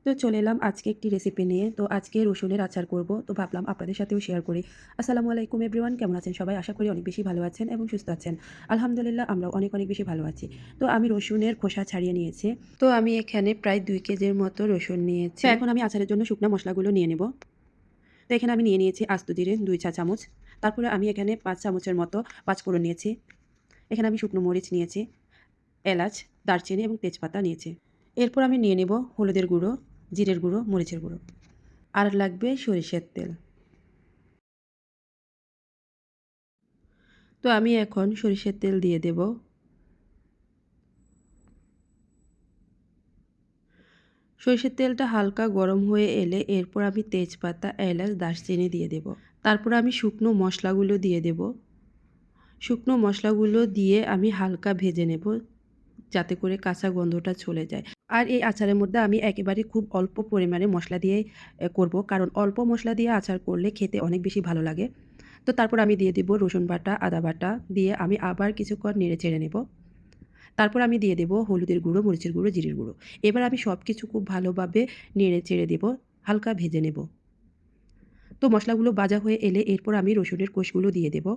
তো চলে এলাম আজকে একটি রেসিপি নিয়ে। তো আজকে রসুনের আচার করব। তো ভাবলাম আপনাদের সাথেও শেয়ার করি। আসসালামু আলাইকুম এভরিওয়ান, কেমন আছেন সবাই? আশা করি অনেক বেশি ভালো আছেন এবং সুস্থ আছেন। আলহামদুলিল্লাহ আমরাও অনেক, অনেক বেশি ভালো আছি। তো আমি রসুনের খোসা ছাড়িয়ে নিয়েছি। তো আমি এখানে প্রায় ২ কেজির মতো রসুন নিয়েছি। তো এখন আমি আচারের জন্য শুকনা মসলাগুলো নিয়ে নেব। তো এখানে আমি নিয়ে নিয়েছি আস্ত জিরে ২ চা চামচ। তারপরে আমি এখানে ৫ চামচের মতো পাঁচফোড়ন নিয়েছি। এখানে আমি শুকনো মরিচ নিয়েছি, এলাচ, দারচিনি এবং তেজপাতা নিয়েছি। এরপর আমি নিয়ে নেব হলুদের গুঁড়ো, জিরের গুঁড়ো, মরিচের গুঁড়ো। আর লাগবে সরিষার তেল। তো আমি এখন সরিষার তেল দিয়ে দেব। সরিষার তেলটা হালকা গরম হয়ে এলে এরপর আমি তেজপাতা, এলাচ, দারচিনি দিয়ে দেব। তারপর আমি শুকনো মশলাগুলো দিয়ে দেব। শুকনো মশলাগুলো দিয়ে আমি হালকা ভেজে নেব, যাতে করে কাঁচা গন্ধটা চলে যায়। আর এই আচারের মধ্যে আমি একেবারে খুব অল্প পরিমাণে মশলা দিয়ে করব, কারণ অল্প মশলা দিয়ে আচার করলে খেতে অনেক বেশি ভালো লাগে। তো তারপর আমি দিয়ে দেব রসুন বাটা, আদা বাটা দিয়ে আমি আবার কিছুক্ষণ নেড়ে চেড়ে নেব। তারপর আমি দিয়ে দেব হলুদের গুঁড়ো, মরিচের গুঁড়ো, জিরের গুঁড়ো। এবার আমি সব কিছু খুব ভালোভাবে নেড়ে চেড়ে দেব, হালকা ভেজে নেব। তো মশলাগুলো ভাজা হয়ে এলে এরপর আমি রসুনের কোষগুলো দিয়ে দেব।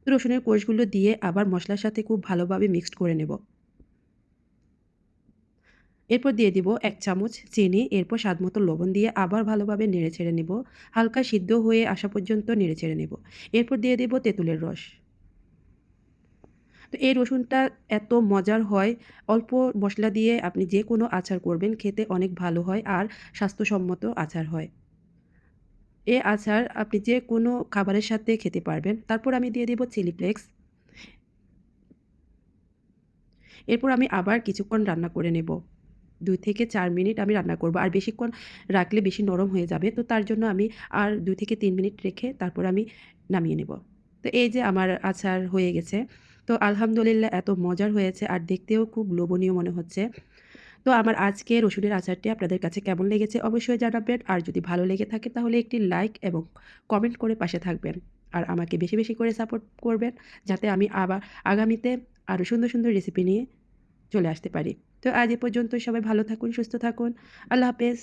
তো রসুনের কোষগুলো দিয়ে আবার মশলার সাথে খুব ভালোভাবে মিক্সড করে নেব। এরপর দিয়ে দিব ১ চামচ চিনি, এরপর স্বাদমতো লবণ দিয়ে আবার ভালোভাবে নেড়ে চেড়ে নেব। হালকা সিদ্ধ হয়ে আসা পর্যন্ত নেড়ে চেড়ে নেব। এরপর দিয়ে দেব তেঁতুলের রস। তো এই রসুনটা এত মজার হয়, অল্প মশলা দিয়ে আপনি যে কোনো আচার করবেন খেতে অনেক ভালো হয় আর স্বাস্থ্যসম্মত আচার হয়। এ আচার আপনি যে কোনো খাবারের সাথে খেতে পারবেন। তারপর আমি দিয়ে দেব চিলি ফ্লেক্স। এরপর আমি আবার কিছুক্ষণ রান্না করে নেব। ২ থেকে ৪ মিনিট আমি রান্না করব। আর বেশিক্ষণ রাখলে বেশি নরম হয়ে যাবে। তো তার জন্য আমি আর ২ থেকে ৩ মিনিট রেখে তারপর আমি নামিয়ে নেব। তো এই যে আমার আচার হয়ে গেছে। তো আলহামদুলিল্লাহ এত মজার হয়েছে আর দেখতেও খুব লোভনীয় মনে হচ্ছে। তো আমার আজকে রসুনের আচারটি আপনাদের কাছে কেমন লেগেছে অবশ্যই জানাবেন। আর যদি ভালো লেগে থাকে তাহলে একটি লাইক এবং কমেন্ট করে পাশে থাকবেন। আর আমাকে বেশি, বেশি করে সাপোর্ট করবেন, যাতে আমি আবার আগামীতে আরও সুন্দর, সুন্দর রেসিপি নিয়ে চলে আসতে পারি। তো আজ এ পর্যন্তই, সবাই ভালো থাকুন, সুস্থ থাকুন। আল্লাহ হাফেজ।